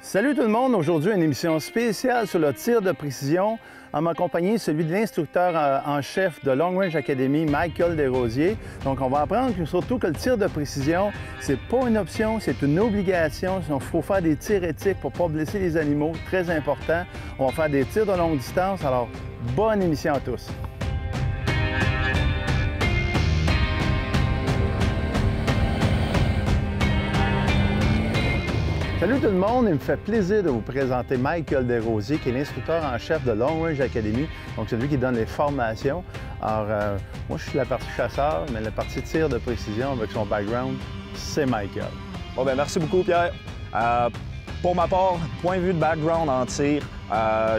Salut tout le monde! Aujourd'hui, une émission spéciale sur le tir de précision. En ma compagnie, celui de l'instructeur en chef de Long Range Academy, Michael Desrosiers. Donc, on va apprendre surtout que le tir de précision, c'est pas une option, c'est une obligation. Il faut faire des tirs éthiques pour ne pas blesser les animaux, très important. On va faire des tirs de longue distance. Alors, bonne émission à tous! Salut tout le monde, il me fait plaisir de vous présenter Michael Desrosiers, qui est l'instructeur en chef de Long Range Academy, donc celui qui donne les formations. Alors, moi je suis la partie chasseur, mais la partie tir de précision avec son background, c'est Michael. Bon, ben merci beaucoup Pierre. Pour ma part, point de vue de background en tir,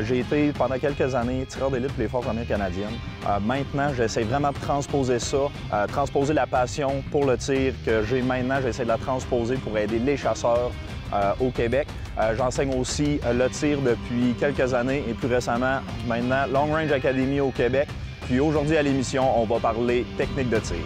j'ai été pendant quelques années tireur d'élite pour les Forces armées canadiennes. Maintenant, j'essaie vraiment de transposer ça, transposer la passion pour le tir que j'ai maintenant, j'essaie de la transposer pour aider les chasseurs au Québec. J'enseigne aussi le tir depuis quelques années et plus récemment, maintenant, Long Range Academy au Québec. Puis aujourd'hui à l'émission, on va parler technique de tir.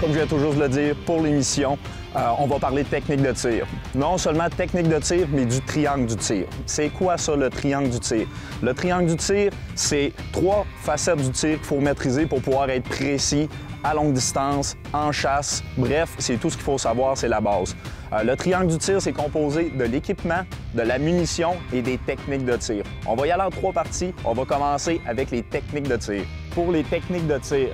Comme je viens toujours de le dire, pour l'émission, on va parler de technique de tir. Non seulement technique de tir, mais du triangle du tir. C'est quoi ça, le triangle du tir? Le triangle du tir, c'est 3 facettes du tir qu'il faut maîtriser pour pouvoir être précis à longue distance, en chasse. Bref, c'est tout ce qu'il faut savoir, c'est la base. Le triangle du tir, c'est composé de l'équipement, de la munition et des techniques de tir. On va y aller en 3 parties. On va commencer avec les techniques de tir. Pour les techniques de tir,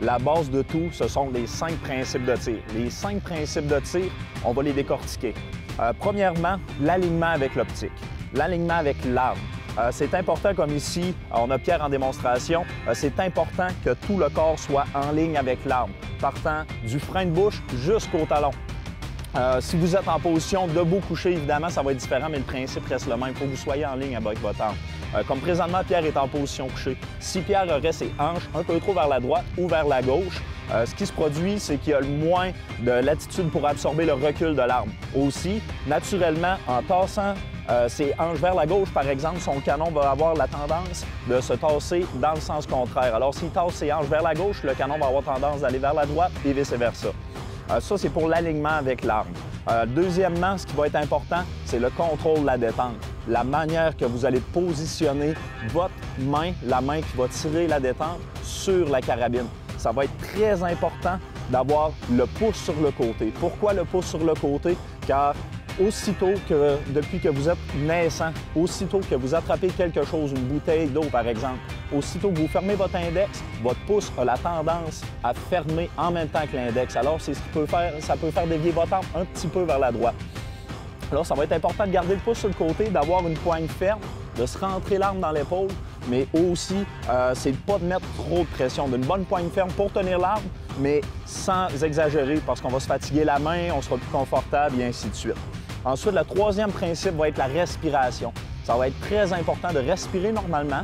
la base de tout, ce sont les 5 principes de tir. Les 5 principes de tir, on va les décortiquer. Premièrement, l'alignement avec l'optique, l'alignement avec l'arme. C'est important, comme ici, on a Pierre en démonstration, c'est important que tout le corps soit en ligne avec l'arme, partant du frein de bouche jusqu'au talon. Si vous êtes en position debout couché, évidemment, ça va être différent, mais le principe reste le même. Il faut que vous soyez en ligne avec votre arme. Comme présentement, Pierre est en position couchée. Si Pierre aurait ses hanches un peu trop vers la droite ou vers la gauche, ce qui se produit, c'est qu'il y a le moins de latitude pour absorber le recul de l'arme. Aussi, naturellement, en tassant ses hanches vers la gauche, par exemple, son canon va avoir la tendance de se tasser dans le sens contraire. Alors, s'il tasse ses hanches vers la gauche, le canon va avoir tendance d'aller vers la droite et vice-versa. Ça, c'est pour l'alignement avec l'arme. Deuxièmement, ce qui va être important, c'est le contrôle de la détente. La manière que vous allez positionner votre main, la main qui va tirer la détente sur la carabine. Ça va être très important d'avoir le pouce sur le côté. Pourquoi le pouce sur le côté? Car aussitôt que, depuis que vous êtes naissant, aussitôt que vous attrapez quelque chose, une bouteille d'eau par exemple, aussitôt que vous fermez votre index, votre pouce a la tendance à fermer en même temps que l'index. Alors, c'est ce qui peut faire, ça peut faire dévier votre arme un petit peu vers la droite. Alors, ça va être important de garder le pouce sur le côté, d'avoir une poigne ferme, de se rentrer l'arme dans l'épaule, mais aussi, c'est de ne pas de mettre trop de pression, d'une bonne poigne ferme pour tenir l'arme, mais sans exagérer, parce qu'on va se fatiguer la main, on sera plus confortable et ainsi de suite. Ensuite, le troisième principe va être la respiration. Ça va être très important de respirer normalement,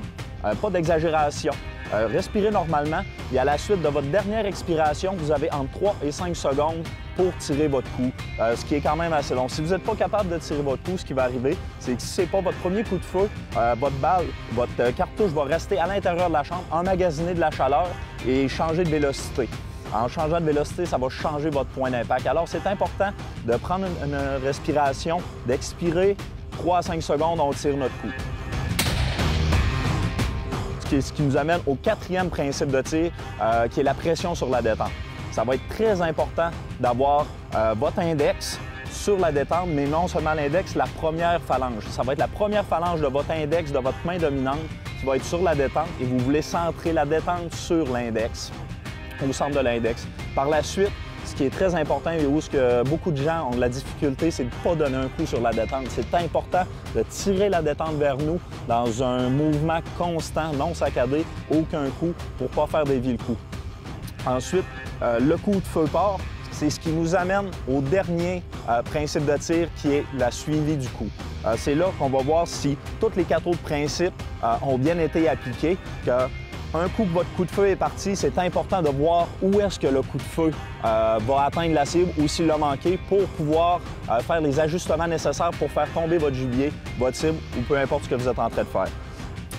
pas d'exagération. Respirez normalement et à la suite de votre dernière expiration, vous avez entre 3 et 5 secondes pour tirer votre coup, ce qui est quand même assez long. Si vous n'êtes pas capable de tirer votre coup, ce qui va arriver, c'est que si ce n'est pas votre premier coup de feu, votre balle, votre cartouche va rester à l'intérieur de la chambre, emmagasiner de la chaleur et changer de vélocité. En changeant de vélocité, ça va changer votre point d'impact. Alors, c'est important de prendre une respiration, d'expirer 3 à 5 secondes, on tire notre coup. Ce qui nous amène au 4e principe de tir, qui est la pression sur la détente. Ça va être très important d'avoir votre index sur la détente, mais non seulement l'index, la première phalange. Ça va être la première phalange de votre index, de votre main dominante, qui va être sur la détente et vous voulez centrer la détente sur l'index, au centre de l'index. Par la suite, ce qui est très important et où beaucoup de gens ont de la difficulté, c'est de ne pas donner un coup sur la détente. C'est important de tirer la détente vers nous dans un mouvement constant, non saccadé, aucun coup, pour ne pas faire dévier le coup. Ensuite, le coup de feu part, c'est ce qui nous amène au dernier principe de tir qui est la suivi du coup. C'est là qu'on va voir si tous les 4 autres principes ont bien été appliqués, un coup que votre coup de feu est parti, c'est important de voir où est-ce que le coup de feu va atteindre la cible ou s'il l'a manqué pour pouvoir faire les ajustements nécessaires pour faire tomber votre gibier, votre cible ou peu importe ce que vous êtes en train de faire.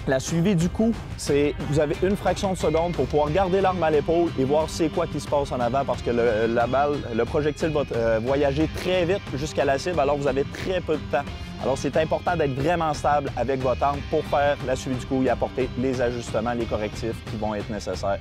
La suivi du coup, c'est vous avez une fraction de seconde pour pouvoir garder l'arme à l'épaule et voir c'est quoi qui se passe en avant parce que la balle, le projectile va voyager très vite jusqu'à la cible alors vous avez très peu de temps. Alors c'est important d'être vraiment stable avec votre arme pour faire la suivi du coup et apporter les ajustements, les correctifs qui vont être nécessaires.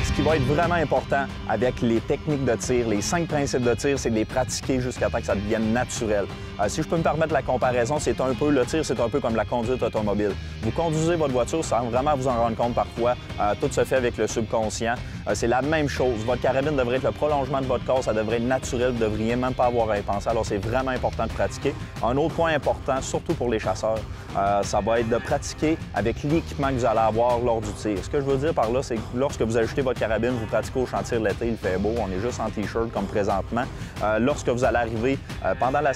Ce qui va être vraiment important avec les techniques de tir, les 5 principes de tir, c'est de les pratiquer jusqu'à temps que ça devienne naturel. Si je peux me permettre la comparaison, le tir, c'est un peu comme la conduite automobile. Vous conduisez votre voiture sans vraiment vous en rendre compte parfois. Tout se fait avec le subconscient. C'est la même chose. Votre carabine devrait être le prolongement de votre corps, ça devrait être naturel, vous ne devriez même pas avoir à y penser. Alors c'est vraiment important de pratiquer. Un autre point important, surtout pour les chasseurs, ça va être de pratiquer avec l'équipement que vous allez avoir lors du tir. Ce que je veux dire par là, c'est que lorsque vous ajustez votre carabine, vous pratiquez au champ de tir l'été, il fait beau, on est juste en T-shirt comme présentement. Lorsque vous allez arriver pendant la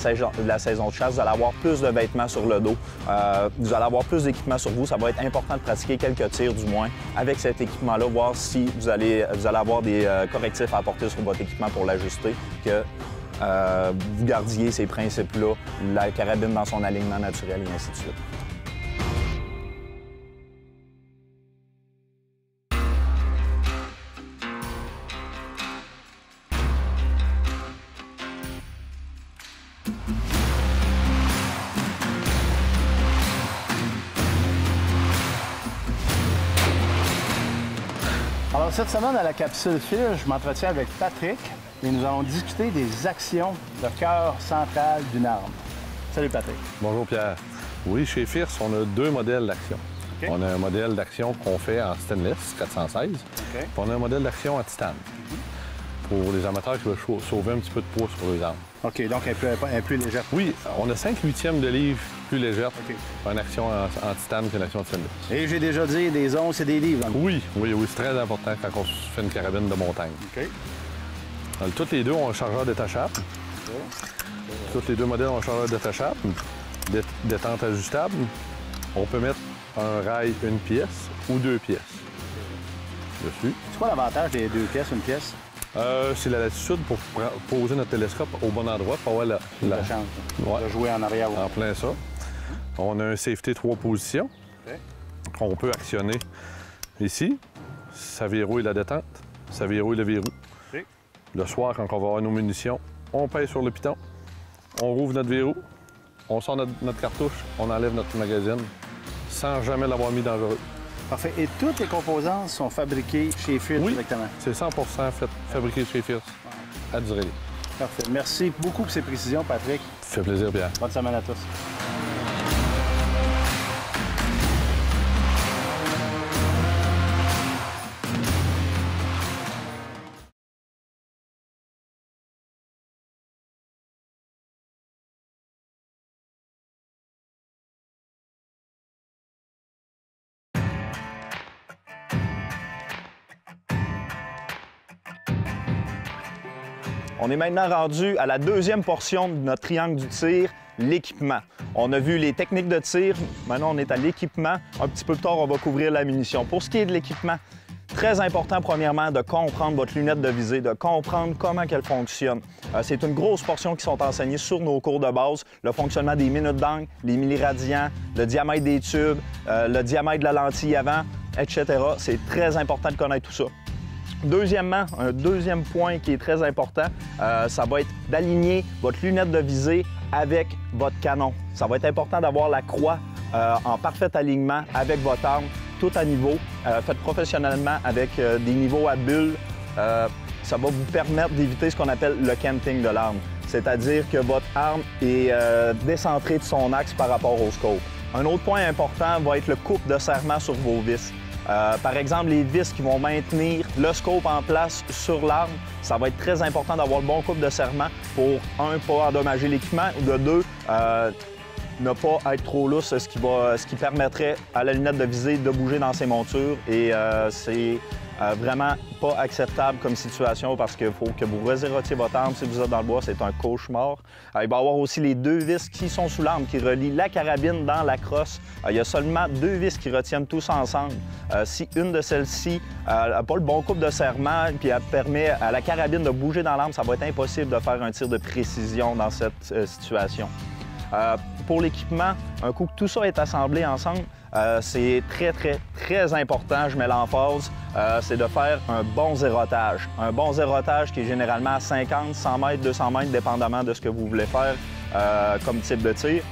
saison de chasse, vous allez avoir plus de vêtements sur le dos, vous allez avoir plus d'équipement sur vous. Ça va être important de pratiquer quelques tirs du moins avec cet équipement-là, voir si vous allez avoir des correctifs à apporter sur votre équipement pour l'ajuster, que vous gardiez ces principes-là, la carabine dans son alignement naturel et ainsi de suite. Alors, cette semaine, à la capsule FIR, je m'entretiens avec Patrick et nous allons discuter des actions de cœur central d'une arme. Salut Patrick. Bonjour Pierre. Oui, chez FIRS, on a 2 modèles d'action. Okay. On a un modèle d'action qu'on fait en stainless 416, okay. Puis on a un modèle d'action en titane. Pour les amateurs qui veulent sauver un petit peu de poids sur les armes. OK, donc un plus légère. Oui, on a 5/8 de livre plus légère pour une action en titane qu'une action en stainless. Et j'ai déjà dit des onces et des livres. Hein? Oui, c'est très important quand on fait une carabine de montagne. OK. Alors, toutes les deux ont un chargeur détachable. Tous les 2 modèles ont un chargeur détachable, détente ajustable. On peut mettre un rail 1 pièce ou 2 pièces dessus. C'est quoi l'avantage des 2 pièces, 1 pièce? C'est la latitude pour poser notre télescope au bon endroit pour avoir la chance de jouer en arrière. En plein ça. On a un safety 3 positions. On peut actionner ici. Ça verrouille la détente. Ça verrouille le verrou. Le soir, quand on va avoir nos munitions, on pèse sur le piton. On rouvre notre verrou. On sort notre cartouche. On enlève notre magazine sans jamais l'avoir mis dangereux. Parfait. Et toutes les composantes sont fabriquées chez FIRS directement? C'est 100 fabriqué chez FIRS à Durée. Parfait. Merci beaucoup pour ces précisions, Patrick. Ça fait plaisir, Pierre. Bonne semaine à tous. On est maintenant rendu à la 2e portion de notre triangle du tir, l'équipement. On a vu les techniques de tir, maintenant on est à l'équipement. Un petit peu plus tard, on va couvrir la munition. Pour ce qui est de l'équipement, très important premièrement de comprendre votre lunette de visée, de comprendre comment elle fonctionne. C'est une grosse portion qui sont enseignées sur nos cours de base, le fonctionnement des minutes d'angle, les milliradians, le diamètre des tubes, le diamètre de la lentille avant, etc. C'est très important de connaître tout ça. Deuxièmement, un deuxième point qui est très important, ça va être d'aligner votre lunette de visée avec votre canon. Ça va être important d'avoir la croix en parfait alignement avec votre arme, tout à niveau, fait professionnellement avec des niveaux à bulles. Ça va vous permettre d'éviter ce qu'on appelle le canting de l'arme, c'est-à-dire que votre arme est décentrée de son axe par rapport au scope. Un autre point important va être le couple de serrement sur vos vis. Par exemple, les vis qui vont maintenir le scope en place sur l'arme, ça va être très important d'avoir le bon couple de serrement pour, un, pas endommager l'équipement, ou de deux, ne pas être trop lousse, ce qui permettrait à la lunette de visée de bouger dans ses montures et c'est Vraiment pas acceptable comme situation parce qu'il faut que vous résérotiez votre arme. Si vous êtes dans le bois, c'est un cauchemar. Il va y avoir aussi les 2 vis qui sont sous l'arme, qui relient la carabine dans la crosse. Il y a seulement 2 vis qui retiennent tous ensemble. Si une de celles-ci n'a pas le bon couple de serrement puis elle permet à la carabine de bouger dans l'arme, ça va être impossible de faire un tir de précision dans cette situation. Pour l'équipement, un coup que tout ça est assemblé ensemble, c'est très important, je mets l'emphase, c'est de faire un bon zérotage. Un bon zérotage qui est généralement à 50, 100 mètres, 200 mètres, dépendamment de ce que vous voulez faire comme type de tir.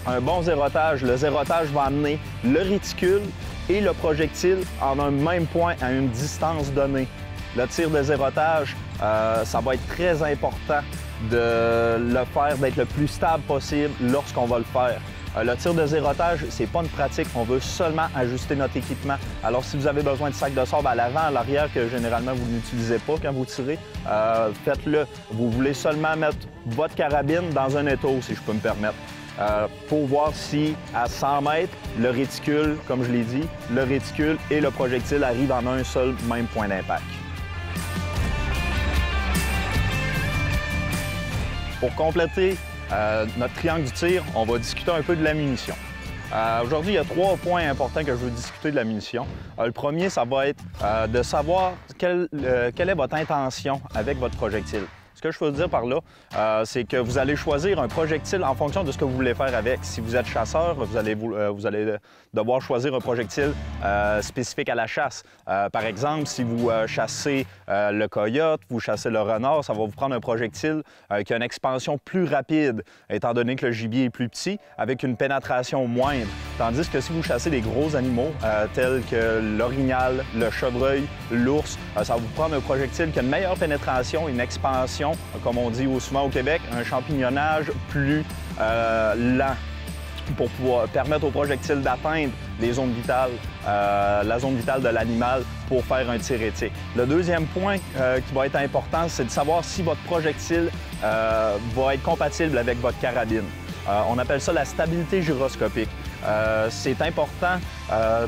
Un bon zérotage, le zérotage va amener le réticule et le projectile en un même point à une distance donnée. Le tir de zérotage, ça va être très important de le faire, d'être le plus stable possible lorsqu'on va le faire. Le tir de zérotage, c'est pas une pratique, on veut seulement ajuster notre équipement. Alors si vous avez besoin de sac de sable à l'avant, à l'arrière, que généralement vous n'utilisez pas quand vous tirez, faites-le. Vous voulez seulement mettre votre carabine dans un étau, si je peux me permettre. Pour voir si, à 100 mètres, le réticule, comme je l'ai dit, le réticule et le projectile arrivent en un seul même point d'impact. Pour compléter notre triangle du tir, on va discuter un peu de la munition. Aujourd'hui, il y a 3 points importants que je veux discuter de la munition. Le premier, ça va être de savoir quelle est votre intention avec votre projectile. Ce que je veux dire par là, c'est que vous allez choisir un projectile en fonction de ce que vous voulez faire avec. Si vous êtes chasseur, vous allez devoir choisir un projectile spécifique à la chasse. Par exemple, si vous chassez le coyote, vous chassez le renard, ça va vous prendre un projectile qui a une expansion plus rapide, étant donné que le gibier est plus petit, avec une pénétration moindre. Tandis que si vous chassez des gros animaux, tels que l'orignal, le chevreuil, l'ours, ça va vous prendre un projectile qui a une meilleure pénétration, une expansion, comme on dit souvent au Québec, un champignonnage plus lent pour pouvoir permettre au projectile d'atteindre les zones vitales, la zone vitale de l'animal pour faire un tir éthique. Le deuxième point qui va être important, c'est de savoir si votre projectile va être compatible avec votre carabine. On appelle ça la stabilité gyroscopique. C'est important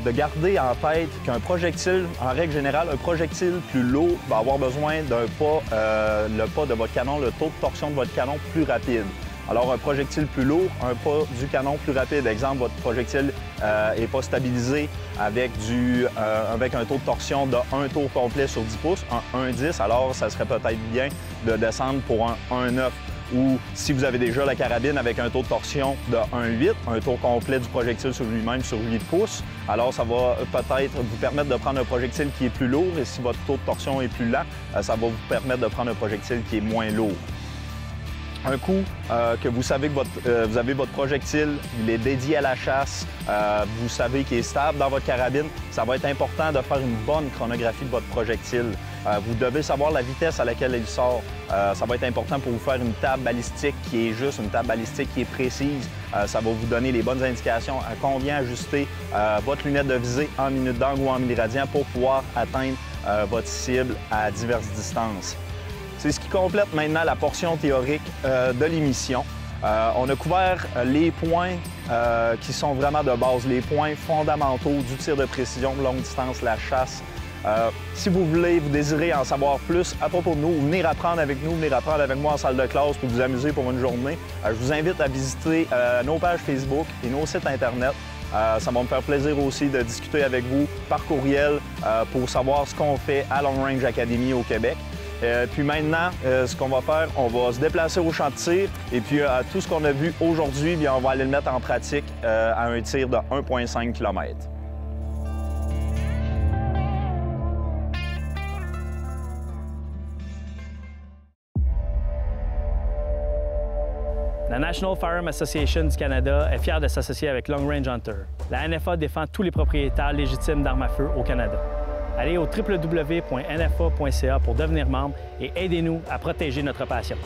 de garder en tête qu'un projectile, en règle générale, un projectile plus lourd va avoir besoin d'un pas, le pas de votre canon, le taux de torsion de votre canon plus rapide. Alors, un projectile plus lourd, un pas du canon plus rapide. Exemple, votre projectile n'est pas stabilisé avec un taux de torsion de 1 tour complet sur 10 pouces, un 1,10, alors ça serait peut-être bien de descendre pour un 1,9. Ou si vous avez déjà la carabine avec un taux de torsion de 1,8, un tour complet du projectile sur lui-même sur 8 pouces, alors ça va peut-être vous permettre de prendre un projectile qui est plus lourd, et si votre taux de torsion est plus lent, ça va vous permettre de prendre un projectile qui est moins lourd. Un coup que vous savez que vous avez votre projectile, il est dédié à la chasse, vous savez qu'il est stable dans votre carabine, ça va être important de faire une bonne chronographie de votre projectile. Vous devez savoir la vitesse à laquelle il sort. Ça va être important pour vous faire une table balistique qui est juste, une table balistique qui est précise. Ça va vous donner les bonnes indications à combien ajuster votre lunette de visée en minute d'angle ou en milliradian pour pouvoir atteindre votre cible à diverses distances. C'est ce qui complète maintenant la portion théorique de l'émission. On a couvert les points qui sont vraiment de base, les points fondamentaux du tir de précision, longue distance, la chasse. Si vous désirez en savoir plus à propos de nous, venir apprendre avec nous, venir apprendre avec moi en salle de classe pour vous amuser pour une journée, je vous invite à visiter nos pages Facebook et nos sites Internet. Ça va me faire plaisir aussi de discuter avec vous par courriel pour savoir ce qu'on fait à Long Range Academy au Québec. Puis maintenant, ce qu'on va faire, on va se déplacer au champ de tir et puis tout ce qu'on a vu aujourd'hui, on va aller le mettre en pratique à un tir de 1,5 km. La National Firearm Association du Canada est fière de s'associer avec Long Range Hunter. La NFA défend tous les propriétaires légitimes d'armes à feu au Canada. Allez au www.nfa.ca pour devenir membre et aidez-nous à protéger notre passion.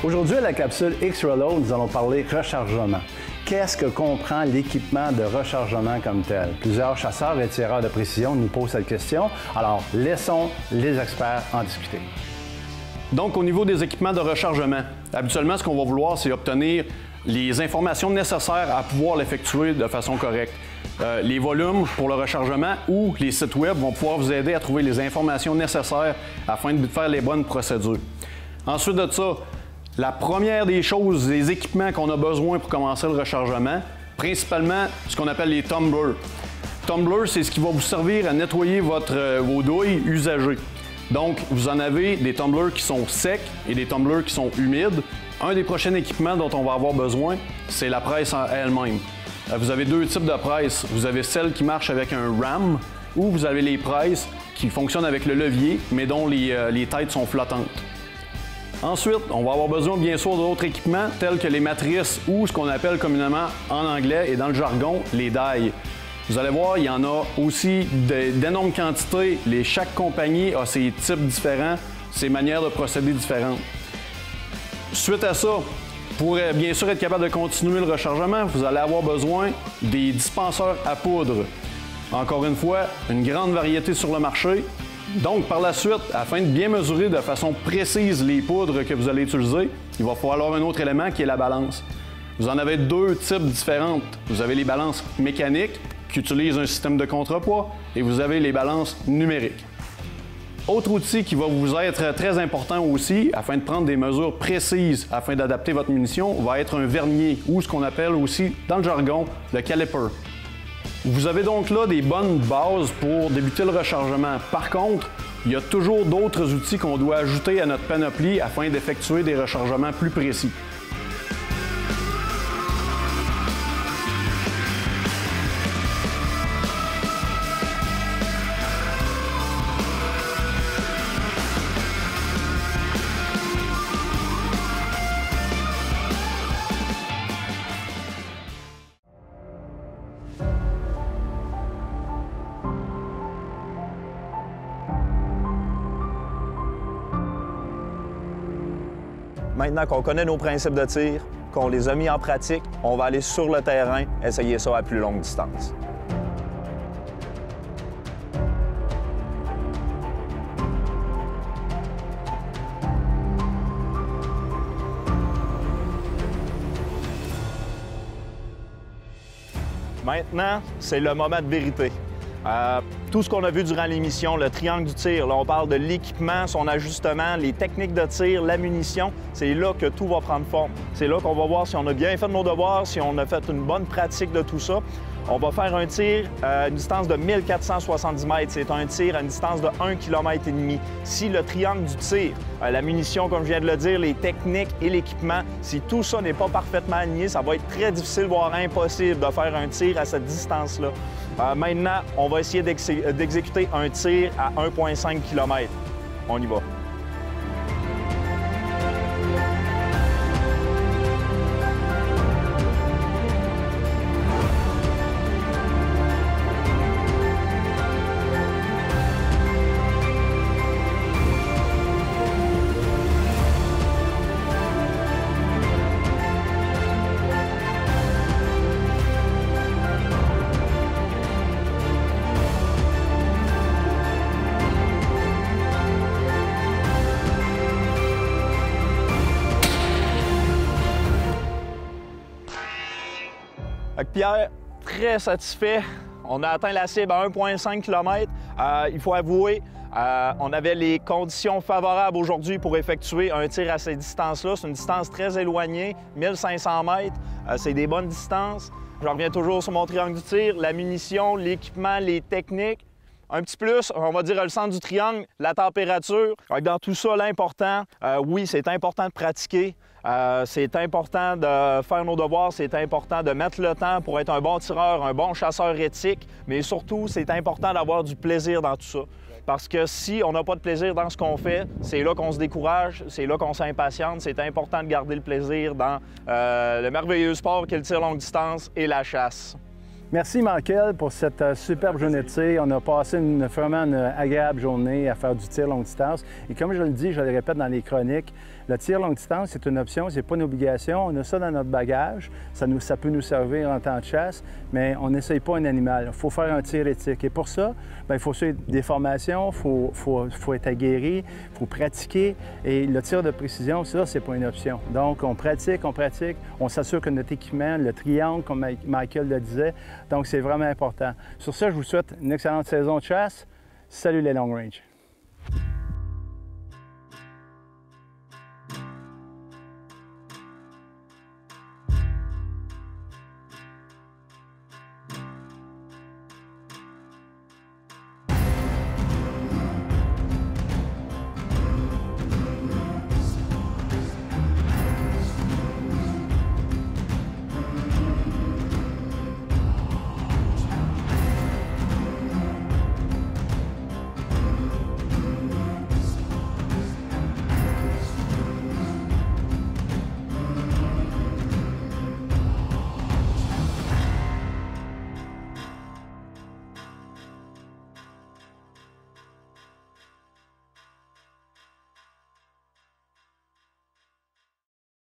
Aujourd'hui, à la capsule X-Reload, nous allons parler rechargement. Qu'est-ce que comprend l'équipement de rechargement comme tel? Plusieurs chasseurs et tireurs de précision nous posent cette question, alors laissons les experts en discuter. Donc, au niveau des équipements de rechargement, habituellement, ce qu'on va vouloir, c'est obtenir les informations nécessaires à pouvoir l'effectuer de façon correcte. Les volumes pour le rechargement ou les sites web vont pouvoir vous aider à trouver les informations nécessaires afin de faire les bonnes procédures. Ensuite de ça, la première des choses, des équipements qu'on a besoin pour commencer le rechargement, principalement ce qu'on appelle les tumblers. Tumbler, c'est ce qui va vous servir à nettoyer vos douilles usagées. Donc, vous en avez des tumblers qui sont secs et des tumblers qui sont humides. Un des prochains équipements dont on va avoir besoin, c'est la presse elle-même. Vous avez deux types de presse. Vous avez celle qui marche avec un ram ou vous avez les presses qui fonctionnent avec le levier, mais dont les têtes sont flottantes. Ensuite, on va avoir besoin bien sûr d'autres équipements tels que les matrices ou ce qu'on appelle communément en anglais et dans le jargon, les dies. Vous allez voir, il y en a aussi d'énormes quantités. Chaque compagnie a ses types différents, ses manières de procéder différentes. Suite à ça, pour bien sûr être capable de continuer le rechargement, vous allez avoir besoin des dispenseurs à poudre. Encore une fois, une grande variété sur le marché. Donc, par la suite, afin de bien mesurer de façon précise les poudres que vous allez utiliser, il va falloir un autre élément qui est la balance. Vous en avez deux types différentes. Vous avez les balances mécaniques qui utilisent un système de contrepoids et vous avez les balances numériques. Autre outil qui va vous être très important aussi, afin de prendre des mesures précises, afin d'adapter votre munition, va être un vernier ou ce qu'on appelle aussi, dans le jargon, le caliper. Vous avez donc là des bonnes bases pour débuter le rechargement. Par contre, il y a toujours d'autres outils qu'on doit ajouter à notre panoplie afin d'effectuer des rechargements plus précis. Maintenant qu'on connaît nos principes de tir, qu'on les a mis en pratique, on va aller sur le terrain, essayer ça à plus longue distance. Maintenant, c'est le moment de vérité. Tout ce qu'on a vu durant l'émission, le triangle du tir, là on parle de l'équipement, son ajustement, les techniques de tir, la munition, c'est là que tout va prendre forme. C'est là qu'on va voir si on a bien fait nos devoirs, si on a fait une bonne pratique de tout ça. On va faire un tir à une distance de 1470 mètres. C'est un tir à une distance de 1,5 km. Si le triangle du tir, la munition, comme je viens de le dire, les techniques et l'équipement, si tout ça n'est pas parfaitement aligné, ça va être très difficile, voire impossible de faire un tir à cette distance-là. Maintenant, on va essayer d'exécuter un tir à 1,5 km. On y va. Pierre, très satisfait. On a atteint la cible à 1,5 km. Il faut avouer, on avait les conditions favorables aujourd'hui pour effectuer un tir à ces distances-là. C'est une distance très éloignée, 1500 mètres. C'est des bonnes distances. Je reviens toujours sur mon triangle du tir. La munition, l'équipement, les techniques. Un petit plus, on va dire le centre du triangle, la température. Dans tout ça, l'important, oui, c'est important de pratiquer. C'est important de faire nos devoirs, c'est important de mettre le temps pour être un bon tireur, un bon chasseur éthique, mais surtout, c'est important d'avoir du plaisir dans tout ça. Parce que si on n'a pas de plaisir dans ce qu'on fait, c'est là qu'on se décourage, c'est là qu'on s'impatiente. C'est important de garder le plaisir dans le merveilleux sport qu'est le tir longue distance et la chasse. Merci, Michael, pour cette superbe journée de tir. On a passé vraiment une agréable journée à faire du tir longue distance. Et comme je le dis, je le répète dans les chroniques, le tir longue distance, c'est une option, c'est pas une obligation. On a ça dans notre bagage. Ça peut nous servir en temps de chasse, mais on n'essaye pas un animal. Il faut faire un tir éthique. Et pour ça, bien, il faut suivre des formations, il faut être aguerri, il faut pratiquer. Et le tir de précision, ça, c'est pas une option. Donc, on pratique, on s'assure que notre équipement, le triangle, comme Michael le disait, donc c'est vraiment important. Sur ça, je vous souhaite une excellente saison de chasse. Salut les Long Range!